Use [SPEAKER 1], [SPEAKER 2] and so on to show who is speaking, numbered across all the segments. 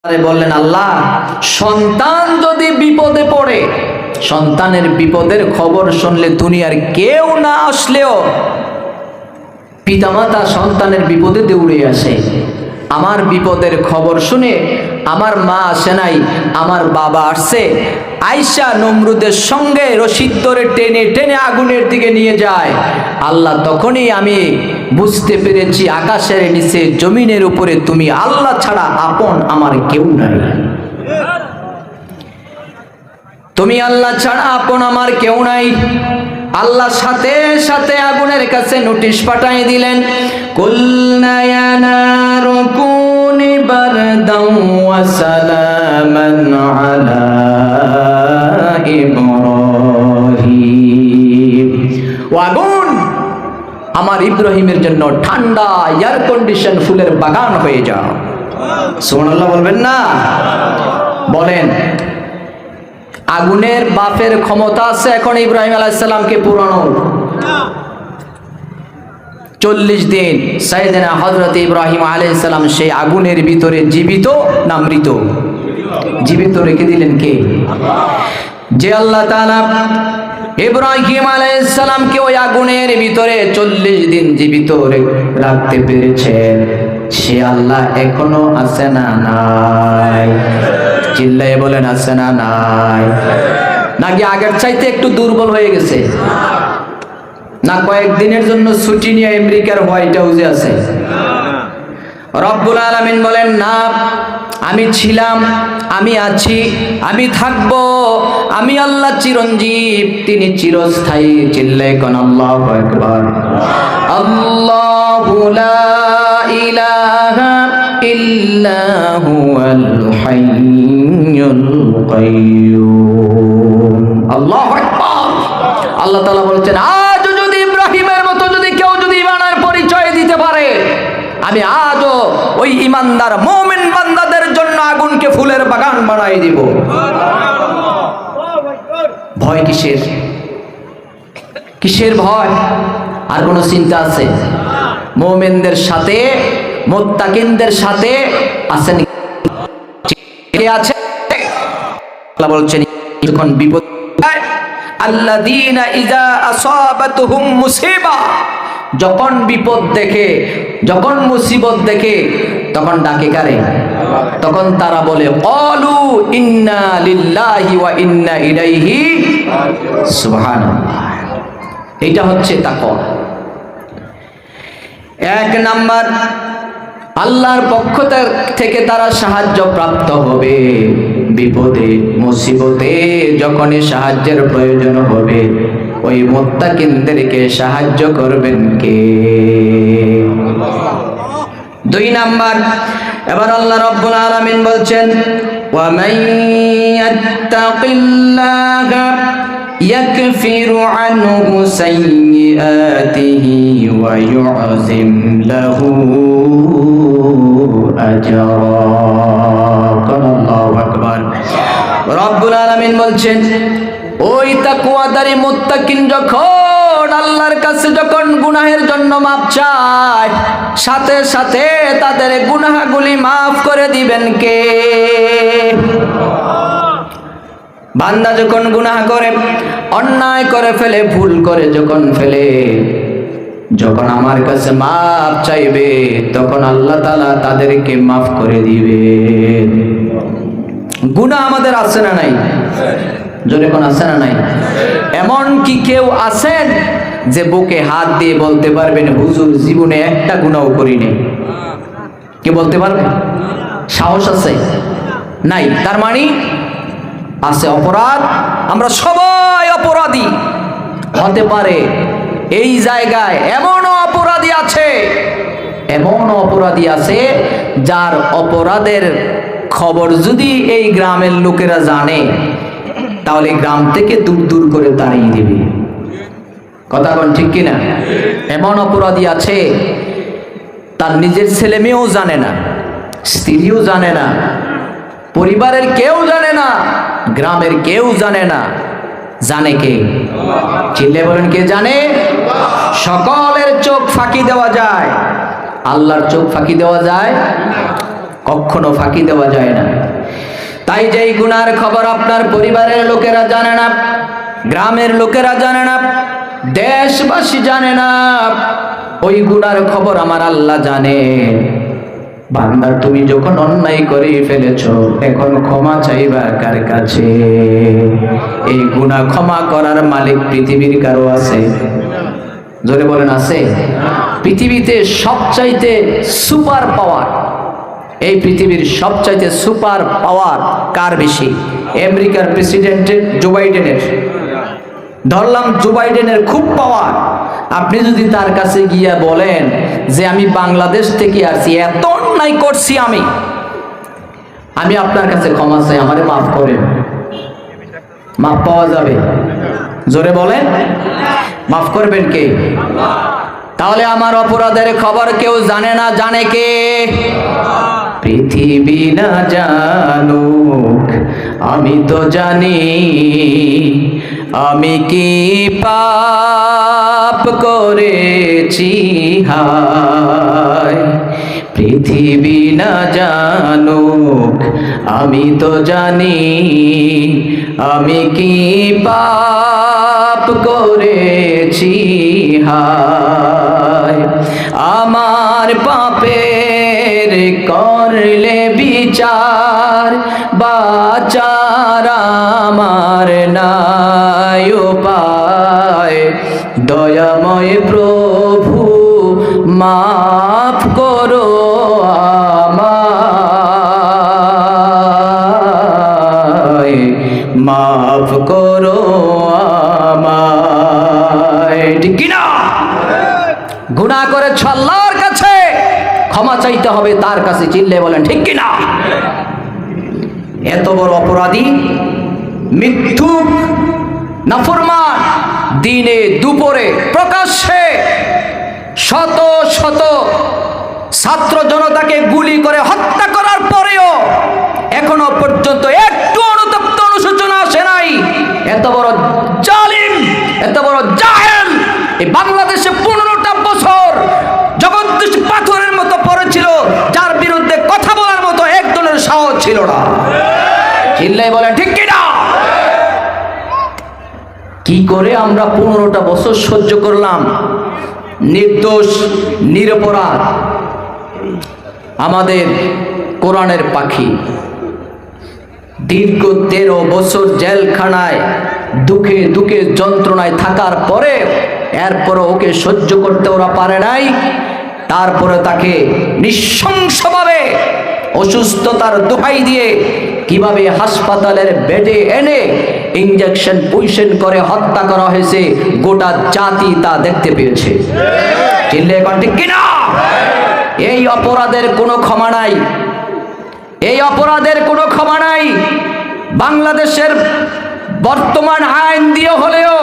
[SPEAKER 1] বললেন, আল্লাহ, সন্তান যদি বিপদে পড়ে, সন্তানের বিপদের খবর শুনলে দুনিয়ার কেউ না আসলেও পিতামাতা সন্তানের বিপদে দৌড়ে আসে। আমার বিপদের খবর শুনে আমার মা আসে নাই, আমার বাবা আসছে, আয়েশা নমরুদের সঙ্গে রশিদ ধরে টেনে টেনে আগুনের দিকে নিয়ে যায়। আল্লাহ, তখনই আমি বুঝতে পেরেছি আকাশের নিচে জমিনের উপরে তুমি আল্লাহ ছাড়া আপন আমার কেউ নাই। তুমি আল্লাহ ছাড়া আপন আমার কেউ নাই। আল্লাহ সাথে সাথে আগুনের কাছে নোটিশ পাঠিয়ে দিলেন, কুলনা ইয়া নারু কুনি বারদাও ওয়া সালামান আলা ইব্রাহিম। ও আগুন, আমার ইব্রাহিমের জন্য ঠান্ডা এয়ার কন্ডিশন ফুলের বাগান হয়ে যাও। সুবহানাল্লাহ বলবেন না? বলেন, আগুনের বাপের ক্ষমতা আছে এখন ইব্রাহিম আলাইহিস সালামকে পুরানোর? 40 দিন সাইয়েদনা হযরত ইব্রাহিম আলাইহিস সালাম সেই আগুনের ভিতরে জীবিত না মৃত? জীবিত রেখে দিলেন কে? যে আল্লাহ তাআলা ইব্রাহিম আলাইহিস সালামকে ওই আগুনের ভিতরে 40 দিন জীবিত রাখতে পেরেছেন, সে আল্লাহ এখনো আছে না নাই? চিল্লায়ে বলেন, আছে না নাই? নাকি আগের চাইতে একটু দুর্বল হয়ে গেছে? না কয়েকদিনের জন্য ছুটি নিয়ে আমেরিকার হোয়াইট হাউসে আছে? রব্বুল আলামিন বলেন, না, আমি ছিলাম, আমি আছি, আমি থাকবো, আমি আল্লাহ চিরঞ্জীব, তিনি চিরস্থায়ী। চিল্লায়ে কোন আল্লাহু আকবার। আল্লাহু লা ইলাহা ইল্লা হুয়াল হাইয়ুল কাইয়্যুম। আল্লাহু আকবার। আল্লাহ তাআলা বলছেন, আজ যদি ইব্রাহিমের মতো যদি কেউ যদি ঈমানের পরিচয় দিতে পারে, আমি আজও ওই ঈমানদার মুমিন বান্দাদের জন্য আগুনকে ফুলের বাগান বানাই দিব। ভয় কিসের? কিসের ভয়? আর কোন চিন্তা আছে? মুমিনদের সাথে মুত্তাকিনদের সাথে আছেন কে? আছে। আল্লাহ বলছেন, যখন বিপদ, আল্লাযীনা ইযা আসাবাতুহুম মুসিবা, যখন বিপদ দেখে, যখন মুসিবত দেখে, তখন ডাকে কারে? তখন তারা বলে, ক্বালু ইন্না লিল্লাহি ওয়া ইন্না ইলাইহি সুবহানাল্লাহ। এটা হচ্ছে তাকওয়া। এক নাম্বার, আল্লাহর পক্ষ থেকে তারা সাহায্য প্রাপ্ত হবে। বিপদে মুসিবতে যখনই সাহায্যের প্রয়োজন হবে, ওই মুত্তাকিনদেরকে সাহায্য করবেন কে? 2 নাম্বার, এবার আল্লাহ রাব্বুল আলামিন বলছেন, ওয়া মান ইয়াত্তাকিল্লাহা ইয়াকফিরু আনহু সাইয়্যাতিহি ওয়া ইউযিম লাহু আজরা। আল্লাহু আকবার। রব্বুল আলামিন বলছেন, ওই তাকওয়াদারী মুত্তাকিন যখন আল্লাহর কাছে যখন গুনাহের জন্য মাপ চায়, সাথে সাথে তাদের গুনাহগুলি মাফ করে দিবেন কে? বান্দা যখন গুনাহ করে, অন্যায় করে ফেলে, ভুল করে যখন ফেলে, যখন আমার কাছে মাপ চাইবে, তখন আল্লাহ তাআলা তাদেরকে মাফ করে দিবে। গুনাহ আমাদের আছে না নাই? জোরে কোন আছে না নাই? এমন কি কেউ আছেন যে বুকে হাত দিয়ে বলতে পারবেন, হুজুর জীবনে একটা গুনাহ করিনি? কে বলতে পারবে? সাহস আছে? নাই। তার মানে আছে অপরাধ। আমরা সবাই অপরাধী হতে পারে। এই জায়গায় এমনও অপরাধী আছে, এমনও অপরাধী আছে যার অপরাধের খবর যদি এই গ্রামের লোকেরা জানে, তাহলে গ্রাম থেকে দূর দূর করে তাড়িয়ে দিবে। কথা কোন ঠিক কিনা? এমন অপরাধী আছে তার নিজের ছেলে মেয়েও জানে না, স্ত্রীও জানে না, পরিবারের কেউ জানে না, গ্রামের কেউ জানে না। জানে কে? চিল্লে বলেন, কে জানে? সকলের চোখ ফাঁকি দেওয়া যায়, আল্লাহর চোখ ফাঁকি দেওয়া যায়? কখনো ফাঁকি দেওয়া যায় না। তাই যেই গুনার খবর আপনার পরিবারের লোকেরা জানে না, গ্রামের লোকেরা জানে না, দেশবাসী জানে না, ওই গুনার খবর আমার আল্লাহ জানে। বান্দা তুমি যখন অন্যায় করে ফেলেছো, এখন ক্ষমা চাইবা কার কাছে? এই গুনাহ ক্ষমা করার মালিক পৃথিবীর কারো আছে? জোরে বলেন আছে? পৃথিবীতে সবচাইতে সুপার পাওয়ার, এই পৃথিবীর সবচাইতে সুপার পাওয়ার কার বেশি? আমেরিকার প্রেসিডেন্টের, জো বাইডেনের। ধরলাম জো বাইডেনের খুব পাওয়ার। আপনি যদি তার কাছে গিয়া বলেন যে আমি বাংলাদেশ থেকে আসছি, এত অন্যায় করছি, আমি আপনার কাছে ক্ষমা চাই, আমারে মাফ করেন, মাফ পাওয়া যাবে? জোরে বলেন, মাফ করবেন কে? তাহলে আমার অপরাধের খবর কেউ জানে না, জানে কে? পৃথিবী না জানুক, আমি তো জানি আমি কি পাপ করেছি হায়। পৃথিবী না জানুক, আমি তো জানি আমি কি পাপ করেছি হায়। আমার পাপের করলে বিচার, বাঁচার আমার নাই উপায়। দয়াময় প্রভু মাফ করো আমায়, মাফ করো আমায়। ঠিক কিনা? গুনাহ করেছ আল্লাহর কাছে, ক্ষমা চাইতে হবে তার কাছে। চিল্লে বলেন ঠিক কিনা? এত বড় অপরাধী, মিথ্যুক, নাফরমান, দিনে দুপুরে প্রকাশ্যে শত শত ছাত্র জনতাকে গুলি করে হত্যা করার পরেও এখনো পর্যন্ত একটু অনুতপ্ত অনুশোচনা আসে নাই। এত বড় জালিম, এত বড় জাহেল এই বাংলাদেশে 15টা বছর জগদ্দোষ পাথরের মতো পড়েছিল, যার বিরুদ্ধে কথা বলার মতো একজনের সাহস ছিল না। চিল্লাই বলেন ঠিক কিনা? কি করে আমরা 15টা বছর সহ্য করলাম? নির্দোষ, নিরপরাধ আমাদের কোরআনের পাখি দীর্ঘ 13 বছর জেলখানায় দুঃখে দুঃখে যন্ত্রণায় থাকার পরে এরপরও ওকে সহ্য করতে ওরা পারে নাই। তারপরে তাকে নৃশংসভাবে অসুস্থতার দোহাই দিয়ে কিভাবে হাসপাতালের বেডে এনে ইনজেকশন পয়সন করে হত্যা করা হয়েছে, গোটা জাতি তা দেখতে পেয়েছে। চিল্লে এখন ঠিক কিনা? এই অপরাধের কোনো ক্ষমা নাই, এই অপরাধের কোনো ক্ষমা নাই। বাংলাদেশের বর্তমান আইন দিয়ে হলেও,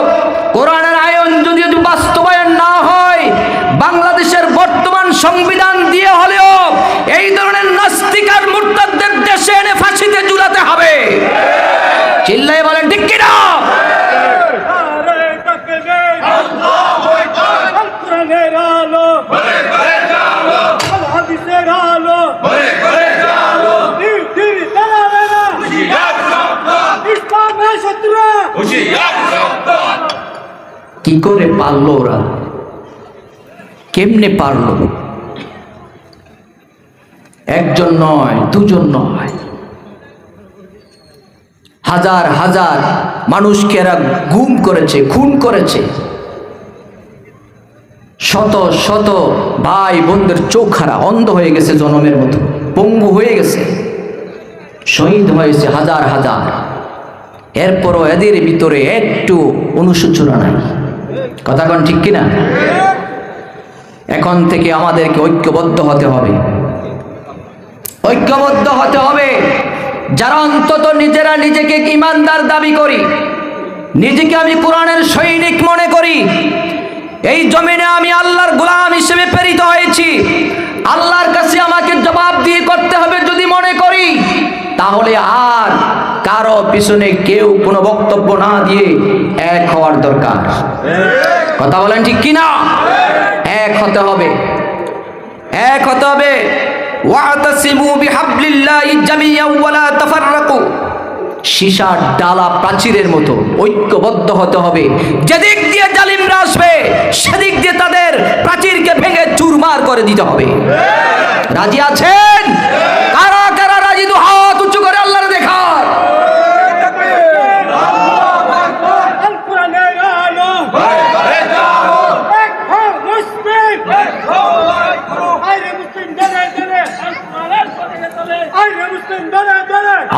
[SPEAKER 1] কোরআনের আইন যদি বাস্তবায়ন না হয়, বাংলাদেশের বর্তমান সংবিধান দিয়ে হলেও এই ধরনের নাস্তিক আর মুরতাদদের দেশে এনে ফাঁসিতে ঝুলাতে হবে। চিল্লাই বলেন ঠিক কিনা? কি করে পারলো ওরা? কেমনে পারলো? একজন নয়, দুজন নয়, হাজার হাজার মানুষকে এরা গুম করেছে, খুন করেছে। শত শত ভাই বোনদের চোখ হারা, অন্ধ হয়ে গেছে, জনমের মতো পঙ্গু হয়ে গেছে, শহীদ হয়েছে হাজার হাজার। এরপরও এদের ভিতরে একটু অনুশোচনা নাই। কথা কোন ঠিক কিনা? এখন থেকে আমাদেরকে ঐক্যবদ্ধ হতে হবে, ঐক্যবদ্ধ হতে হবে। যারা অন্তত নিজেরা নিজেকে ঈমানদার দাবি করি, নিজেকে আমি কোরআনের সৈনিক মনে করি, এই জমিনে আমি আল্লাহর গোলাম হিসেবে প্রেরিত হয়েছি, আল্লাহর কাছে আমাকে জবাব দিয়ে করতে হবে যদি মনে করি, তাহলে আর কারো পিছনে কেউ কোনো বক্তব্য না দিয়ে এক হওয়ার দরকার। কথা বলেন ঠিক কিনা? এক হতে হবে, এক হতে হবে। ওয়াতাসিমু বিহাবলিল্লাহি জামিআন ওয়া লা তাফাররাকু। সীসার ডালা প্রাচীরের মতো ঐক্যবদ্ধ হতে হবে। যেদিক দিয়ে জালিমরা আসবে সেদিক দিয়ে তাদের প্রাচীরকে ভেঙে চুরমার করে দিতে হবে। রাজি আছেন? কারা কারা রাজি? দু হাত উঁচু করে আল্লাহর দেখার।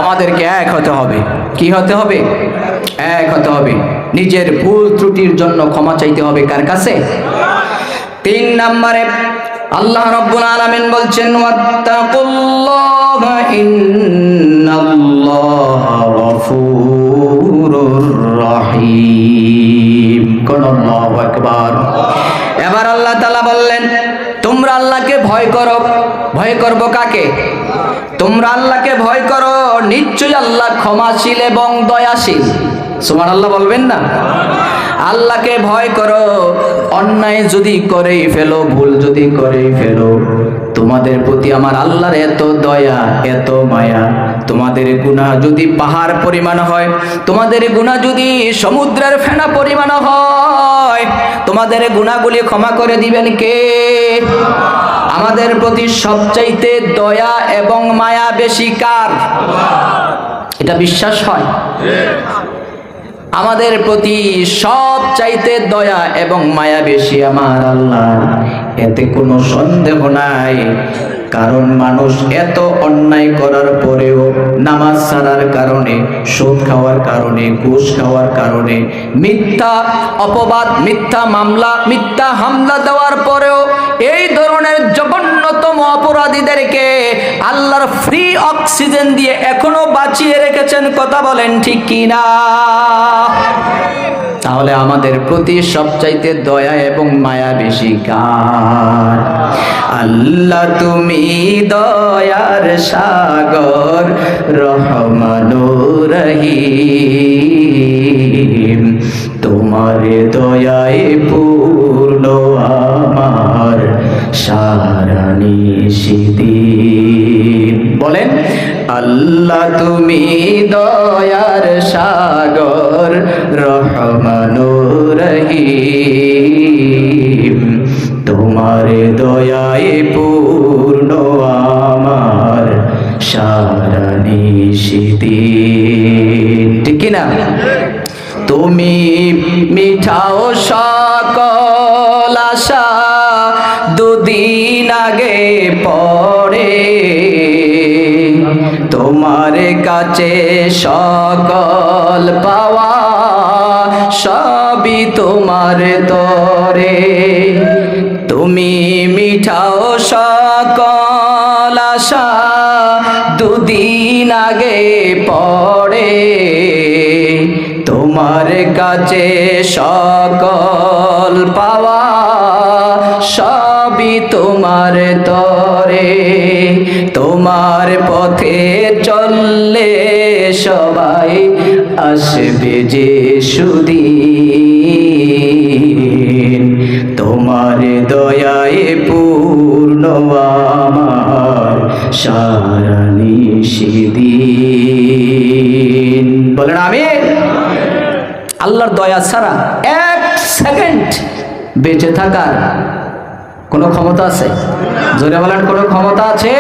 [SPEAKER 1] আমাদেরকে এক হতে হবে। কি হতে হবে? এক হতে হবে। নিজের ভুল ত্রুটির জন্য ক্ষমা চাইতে হবে কার কাছে? 3 নম্বরে আল্লাহ রাব্বুল আলামিন বলছেন ওয়াত্তাকুল্লাহা ইন্নাল্লাহা গফুরুর রহিম। কোন আল্লাহু আকবার। এবার আল্লাহ তাআলা বললেন তোমরা আল্লাহকে ভয় করো। ভয় করব কাকে? তোমরা আল্লাহকে ভয় করো, নিশ্চয়ই আল্লাহ ক্ষমাশীল এবং দয়াশীল। সুবহানাল্লাহ বলবেন না? আল্লাহকে ভয় করো। অন্যায় যদি করেই ফেলো, ভুল যদি করেই ফেলো, তোমাদের প্রতি আমার আল্লাহর এত দয়া, এত মায়া। তোমাদের গুনাহ যদি পাহাড় পরিমাণ হয়, তোমাদের গুনাহ যদি সমুদ্রের ফেনা পরিমাণ হয়, তোমাদের গুনাহগুলি ক্ষমা করে দিবেন কে? আমাদের প্রতি সবচাইতে দয়া এবং মায়া বেশি কার? এটা বিশ্বাস হয়? আমাদের প্রতি সব চাইতে দয়া এবং মায়া বেশি আমার আল্লাহ, এতে কোনো সন্দেহ নাই। কারণ মানুষ এত অন্যায় করার পরেও, নামাজ ছাড়ার কারণে, সুদ খাওয়ার কারণে, ঘুষ খাওয়ার কারণে, মিথ্যা অপবাদ, মিথ্যা মামলা, মিথ্যা হামলা দেওয়ার পরেও এই ধরনের জঘন্যতম অপরাধীদেরকে আল্লাহর ফ্রি অক্সিজেন দিয়ে এখনো বাঁচিয়ে রেখেছেন। কথা বলেন ঠিক কিনা? তাহলে আমাদের প্রতি সবচাইতে দয়া এবং মায়া বেশি কার? আল্লাহ তুমি দয়ার সাগর, রহমানুর রহিম। তোমার দয়ায় পূর্ণ আমার সারা নিশিদিন। বলেন আল্লাহ তুমি দয়ার সাগর, রহমানুর রহিম। তোমার দয়ায় পূর্ণ আমার সারা নিশিদিন। ঠিক কিনা? তুমি মিঠাও সকল আশা, দুদিন আগে পড়ে তোমার কাছে সকল পাওয়া, সবই তোমার তরে। তুমি মিঠাও সকল আশা, দুদিন আগে পড়ে তোমার কাছে সকল পাওয়া, সবই তোমার তরে। তোমার পথে চললে সবাই আসবে যে সুদিন। তোমার দয়ায় পূর্ণ আমার সারা নিশিদিন। বলেন আমিন। আল্লাহর দয়া ছাড়া 1 সেকেন্ড বেঁচে থাকার কোনো ক্ষমতা আছে? জোরে বলেন কোনো ক্ষমতা আছে?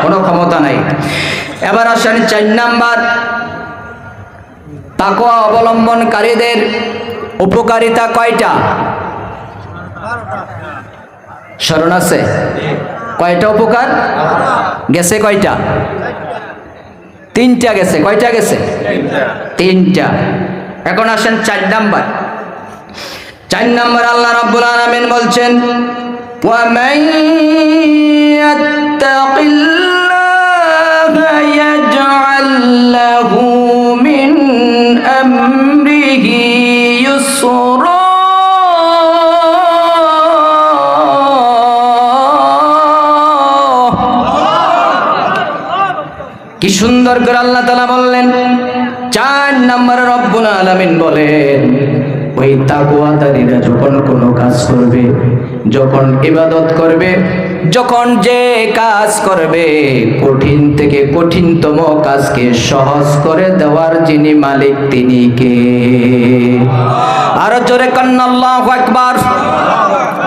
[SPEAKER 1] কোনো ক্ষমতা নাই। এবার আসেন 4 নাম্বার, তাকওয়া অবলম্বনকারীদের উপকারিতা কয়টা? স্মরণ আছে? কয়টা উপকার গেছে? কয়টা? 3টা গেছে। কয়টা গেছে? 3টা। এখন আসেন 4 নাম্বার। 4 নাম্বার আল্লাহ রাব্বুল আলামিন বলছেন وَمَن يَتَّقِ اللَّهَ يَجْعَل لَّهُ مِنْ أَمْرِهِ يُسْرًا। কি সুন্দর করে আল্লাহ তাআলা বললেন। 4 নম্বরে রব্বুল আলামিন বলেন ওই তাকওয়াদারীরা যখন কোনো কাজ করবে, যখন ইবাদত করবে, যখন যে কাজ করবে, কঠিন থেকে কঠিনতম কাজকে সহজ করে দেওয়ার যিনি মালিক তিনি কে? আরো জোরে কান্না আল্লাহু আকবার।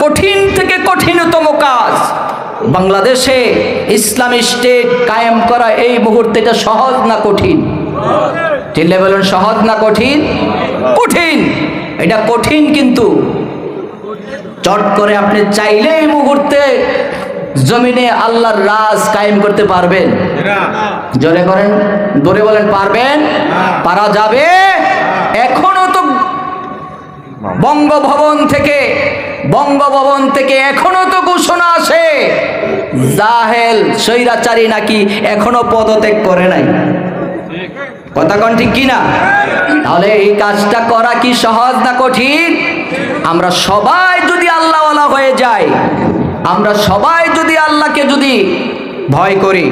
[SPEAKER 1] কঠিন থেকে কঠিনতম কাজ বাংলাদেশে ইসলামী স্টেট কায়েম করা এই মুহূর্তে এটা সহজ না কঠিন? চিল্লে বলুন, সহজ না কঠিন? কঠিন। এটা কঠিন, কিন্তু চট করে আপনি চাইলে এই মুহূর্তে জমিনে আল্লাহর রাজ কায়েম করতে পারবেন? জোরে করেন, জোরে বলেন, পারবেন? পারা যাবে? এখনো তো বঙ্গভবন থেকে এখনো তো ঘোষণা আসে জাহেল স্বৈরাচারী নাকি এখনো পদত্যাগ করে নাই। কথা কোন ঠিক কিনা? তাহলে এই কাজটা করা কি সহজ না কঠিন? আমরা সবাই যদি আল্লাহওয়ালা হয়ে যাই, আমরা সবাই যদি আল্লাহকে যদি ভয় করি,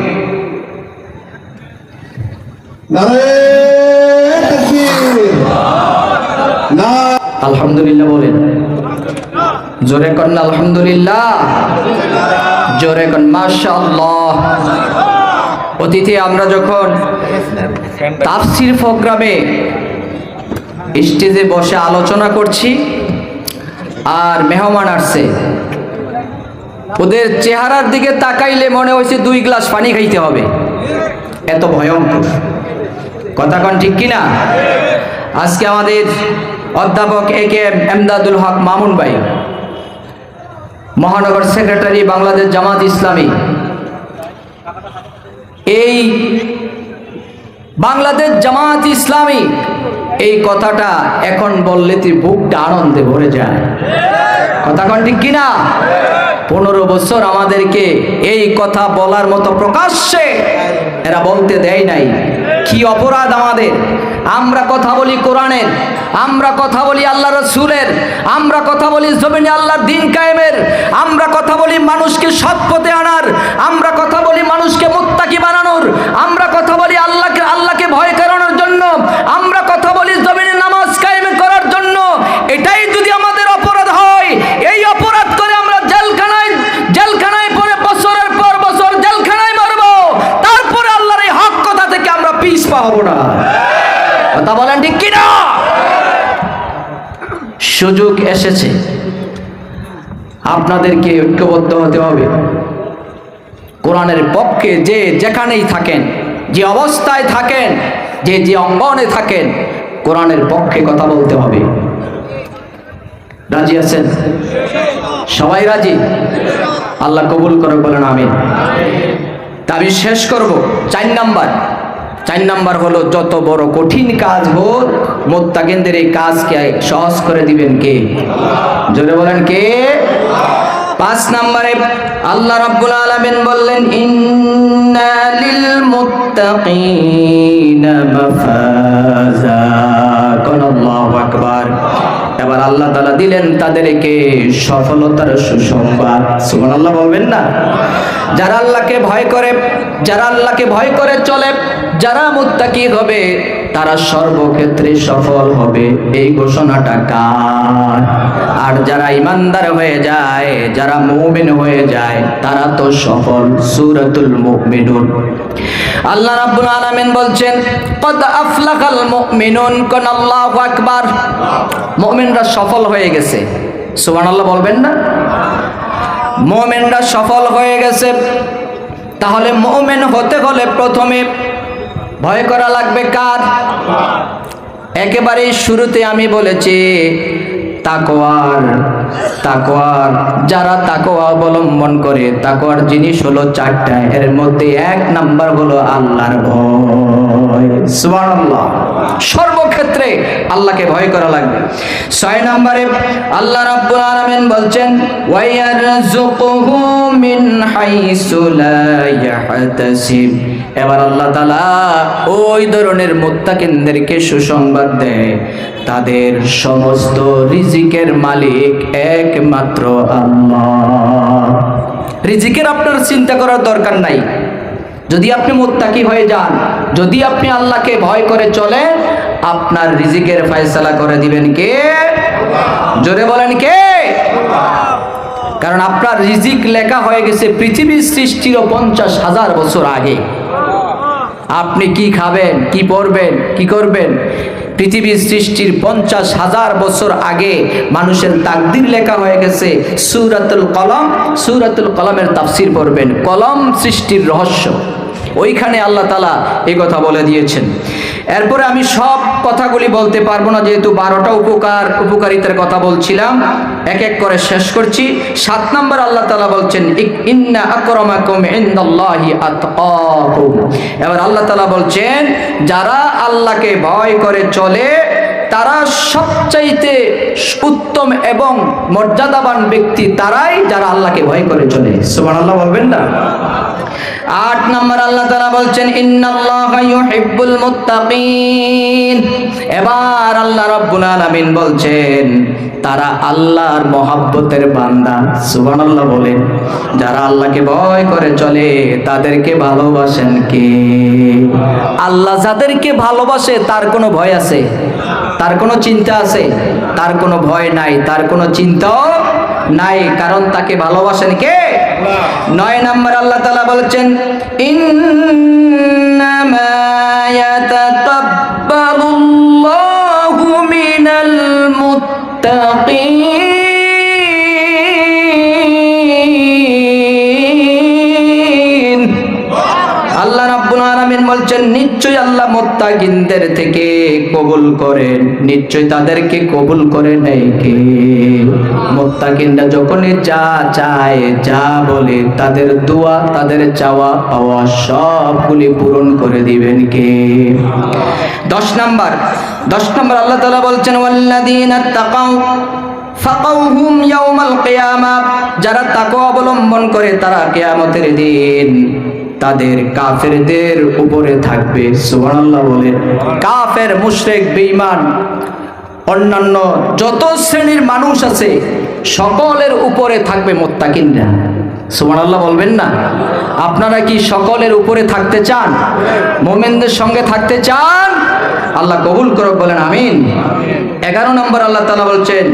[SPEAKER 1] আলহামদুলিল্লাহ বলেন, জোরে করেন আলহামদুলিল্লাহ, জোরে করেন মাশাআল্লাহ। অতীতে আমরা যখন তাফসীর প্রোগ্রামে স্টেজে বসে আলোচনা করছি আর মেহমান আসছে, ওদের চেহারার দিকে তাকাইলে মনে হয়েছে 2 গ্লাস পানি খাইতে হবে, এত ভয়ঙ্কর। কথা কোন ঠিক কিনা? আজকে আমাদের অধ্যাপক এ.কে.এম. এমদাদুল হক মামুন ভাই, মহানগর সেক্রেটারি বাংলাদেশ জামাত ইসলামী, এই বাংলাদেশ জামাত ইসলামী এই কথাটা এখন বললে তুই বুকটা আনন্দে ভরে যায়। কথা কোন ঠিক কিনা? 15 বছর আমাদেরকে এই কথা বলার মতো প্রকাশ্যে এরা বলতে দেয় নাই। কি অপরাধ আমাদের? আমরা কথা বলি কোরআনের, আমরা কথা বলি আল্লাহ রাসূলের, আমরা কথা বলি জমিনে আল্লাহর দ্বীন কায়েমের, আমরা কথা বলি মানুষকে সৎ পথে আনার, আমরা কথা বলি মানুষকে মুত্তাকি বানানোর, আমরা কথা বলি আল্লাহকে ভয় করানোর জন্য, আমরা কথা বলি জমিনে নামাজ কায়েম করার জন্য। এটাই যদি আমাদের অপরাধ হয়, এই অপরাধ করে আমরা জেলখানায় পরে বছরের পর বছর জেলখানায় মরব, তারপরে আল্লাহর এই হক কথা থেকে আমরা পিছ পাবো না। কথা বলেন ঠিক কিনা? সুযোগ এসেছে, আপনাদেরকে ঐক্যবদ্ধ হতে হবে। কোরআনের পক্ষে যে যেখানেই থাকেন, যে অবস্থায় থাকেন, যে অঙ্গনে থাকেন, কোরআনের পক্ষে কথা বলতে হবে। রাজি আছেন? সবাই রাজি? আল্লাহ কবুল করে বলেন আমিন। তা আমি শেষ করব 4 নাম্বার হলো, যত বড় কঠিন কাজ হোক, মুত্তাকিনদের এই কাজকে সহজ করে দিবেন কে? জোরে বলেন কে? 5 নম্বরে আল্লাহ রাব্বুল আলামিন বললেন, ইন্না লিল মুত্তাকিনা মাফাজা। আল্লাহু আকবার। এবার আল্লাহ তাআলা দিলেন তাদেরকে সফলতার সুসংবাদ। সুবহানাল্লাহ বলবেন না? যারা আল্লাহকে ভয় করে চলে, যারা মুত্তাকি হবে, তারা সর্বক্ষেত্রে সফল হবে, এই ঘোষণাটা কার? আর যারা ইমানদার হয়ে যায়, যারা মুমিন হয়ে যায়, তারা তো সফল। সূরাতুল মুমিনুন আল্লাহ রাব্বুল আলামিন বলছেন, কদ আফলাহাল মুমিনুন। কোন আল্লাহু আকবার। মুমিনরা সফল হয়ে গেছে। সুবহানাল্লাহ বলবেন না? মুমিনরা সফল হয়ে গেছে। তাহলে মুমিন হতে হলে প্রথমে ভয় করা লাগবে কার? একেবারে শুরুতে আমি বলেছি তাকওয়ার। যারা তাকওয়া অবলম্বন করে, তাকওয়ার জিনিস হলো 4টা। এর মধ্যে 1 নাম্বার হলো আল্লাহর ভয়। সুবহানাল্লাহ। সর্বক্ষেত্রে আল্লাহকে ভয় করা লাগবে। 6 নম্বরে আল্লাহ রাব্বুল আলামিন বলছেন, ওয়ায়ারযুকুহু মিন হাইসু লা ইয়াহতাসিব। এবার আল্লাহ তাআলা ওই ধরনের মুত্তাকিনদেরকে সুসংবাদ দেয়, তাদের সমস্ত রিজিকের মালিক একমাত্র আল্লাহ। রিজিকের আপনার চিন্তা করার দরকার নাই। যদি আপনি মুত্তাকি হয়ে যান, যদি আপনি আল্লাহকে ভয় করে চলেন, আপনার রিজিকের ফয়সালা করে দিবেন কে? জোরে বলেন কে? কারণ আপনার রিজিক লেখা হয়ে গেছে পৃথিবীর সৃষ্টির 50,000 বছর আগে। আপনি কি খাবেন, কি পরবেন, কি করবেন, পৃথিবীর সৃষ্টির 50,000 বছর আগে মানুষের তাকদীর লেখা হয়ে গেছে। সূরাতুল কলম, সূরাতুল কলমের তাফসীর পড়বেন, কলম সৃষ্টির রহস্য, ওইখানে আল্লাহ তাআলা এই কথা বলে দিয়েছেন। এরপরে আমি সব কথাগুলি বলতে পারবো না, যেহেতু 12টা উপকারিতার কথা বলছিলাম, এক এক করে শেষ করছি। 7 নম্বর আল্লাহ তাআলা বলছেন ইন্না আকরামাকুম ইনদাল্লাহি আতকাকুম। এবার আল্লাহ তাআলা বলছেন যারা আল্লাহকে ভয় করে চলে তারা সবচাইতে উত্তম এবং মর্যাদাবান ব্যক্তি তারাই যারা আল্লাহকে ভয় করে চলে। সুবহানাল্লাহ বলবেন না? 8 নম্বর আল্লাহ তাআলা বলছেন ইন্নাল্লাহা ইউহিব্বুল মুত্তাকিন। এবার আল্লাহ রাব্বুল আলামিন বলছেন তারা আল্লাহর মহব্বতের বান্দা। সুবহানাল্লাহ বলেন। যারা আল্লাহকে ভয় করে চলে তাদেরকে ভালোবাসেন কে? আল্লাহ যাদেরকে ভালোবাসে তার কোনো ভয় আছে? তার কোনো চিন্তা আছে? তার কোনো ভয় নাই, তার কোনো চিন্তাও নাই, কারণ তাকে ভালোবাসেন কে? 9 নম্বর আল্লাহ তাআলা বলছেন ইন্নামা ইয়াতাকাব্বালুল্লাহু মিনাল মুত্তাকিন। আল্লাহ রাব্বুল আলামিন বলছেন নিশ্চয়ই আল্লাহ মুত্তাকিনদের থেকে কবুল করেন, নিশ্চয়ই তাদেরকে কবুল করে নেয় কে? মুত্তাকিনরা যখনই যা চায়, যা বলে, তাদের দোয়া, তাদের চাওয়া পাওয়া সবগুলি পূরণ করে দিবেন কে? 10 নম্বর আল্লাহ তাআলা বলছেন ওয়াল্লাযীনা তাকাউ ফাকাউহুম ইয়াউমাল কিয়ামা। যারা তাকওয়া অবলম্বন করে তারা কিয়ামতের দিন তাদের কাফেরদের উপরে থাকবে। সুবহানাল্লাহ বলেন। কাফের, মুশরিক, বেঈমান, অন্যান্য যত শ্রেণীর মানুষ আছে সকলের উপরে থাকবে মুত্তাকিনরা। সুবহানাল্লাহ বলবেন না? আপনারা কি সকলের উপরে থাকতে চান? মুমিনদের সঙ্গে থাকতে চান? আল্লাহ কবুল করুক, বলেন আমিন। 11 নম্বর আল্লাহ তাআলা বলছেন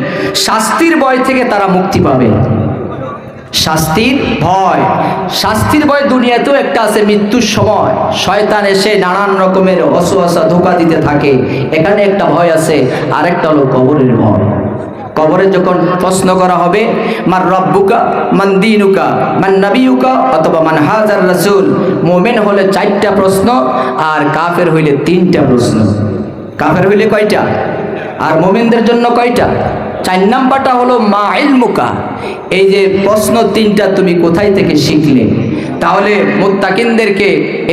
[SPEAKER 1] শাস্তির ভয় থেকে তারা মুক্তি পাবে। শাস্তির ভয় দুনিয়াতেও একটা আছে, মৃত্যুর সময় শয়তান এসে নানান রকমের ওয়াসওয়াসা ধোঁকা দিতে থাকে, এখানে একটা ভয় আছে। আরেকটা হলো কবরের ভয়। কবরে যখন প্রশ্ন করা হবে মান রব্বুকা, মান দীনুকা, মান নবিয়ুকা অথবা মান হাযার রাসূল, মুমিন হলে 4টা প্রশ্ন আর কাফের হইলে 3টা প্রশ্ন। কাফের হইলে কয়টা আর মুমিনদের জন্য কয়টা? 4 নাম্বারটা হলো মা ইলমুকা, এই যে প্রশ্ন 3টা তুমি কোথায় থেকে শিখলে? তাহলে মুত্তাকিনদেরকে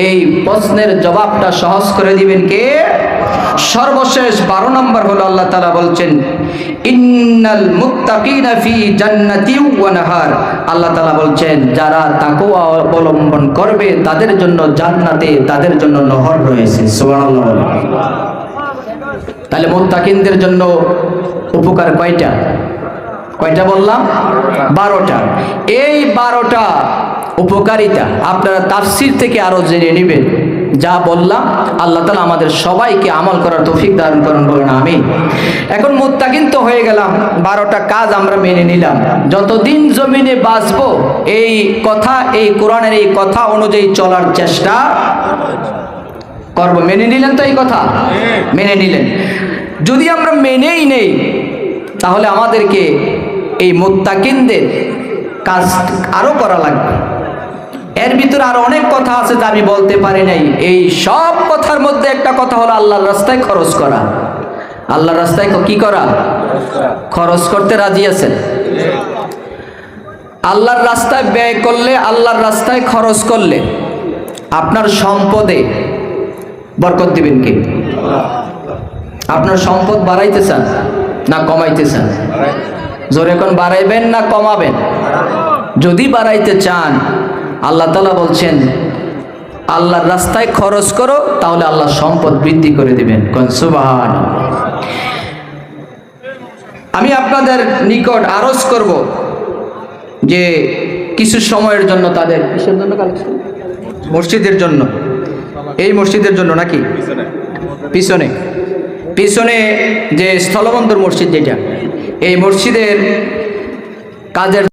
[SPEAKER 1] এই প্রশ্নের জবাবটা সহজ করে দিবেন কে? সর্বশেষ 12 নম্বর হলো আল্লাহ তাআলা বলছেন ইন্নাল মুত্তাকিনা ফি জান্নাতিন ওয়া নাহার। আল্লাহ তাআলা বলছেন যারা তাকওয়া অবলম্বন করবে তাদের জন্য জান্নাতে, তাদের জন্য নহর রয়েছে। সুবহানাল্লাহ। তাহলে মুত্তাকিনদের জন্য উপকার কয়টা বললাম? 12টা। এই 12টা উপকারিতা আপনারা তাফসীর থেকে আরো জেনে নেবেন। যা বললাম আল্লাহ তাআলা আমাদের সবাইকে আমল করার তৌফিক দান করুন, বলেন আমিন। এখন মুত্তাকিন তো হয়ে গেলাম, 12টা কাজ আমরা মেনে নিলাম। যতদিন জমিনে বাঁচবো এই কথা, এই কোরআনের এই কথা অনুযায়ী চলার চেষ্টা করব। মেনে নিলেন তো? এই কথা মেনে নিলেন। যদি আমরা মেনেই নেই তাহলে আমাদেরকে এই মুত্তাকিনদের কাজ আরো করা লাগবে। এর ভিতরে আরো অনেক কথা আছে যা আমি বলতে পারি নাই। এই সব কথার মধ্যে একটা কথা হলো আল্লাহর রাস্তায় খরচ করা। আল্লাহর রাস্তায় কি করা? খরচ করতে রাজি আছেন? আল্লাহর রাস্তায় ব্যয় করলে, আল্লাহর রাস্তায় খরচ করলে আপনার সম্পদে বরকত দিবেন কে? আপনার সম্পদ বাড়াইতে চান না কমাইতে চান? জোরে কোন, বাড়াইবেন না কমাবেন? যদি বাড়াইতে চান আল্লাহ তাআলা বলছেন আল্লাহর রাস্তায় খরচ করো, তাহলে আল্লাহ সম্পদ বৃদ্ধি করে দিবেন। কোন সুবহানাল্লাহ। আমি আপনাদের নিকট আরজ করব যে কিছু সময়ের জন্য তাদের কিসের জন্য? মসজিদের জন্য। এই মসজিদের জন্য নাকি পিছনে পিছনে যে স্থলবন্দর মসজিদ, যেটা এই মসজিদের কাজের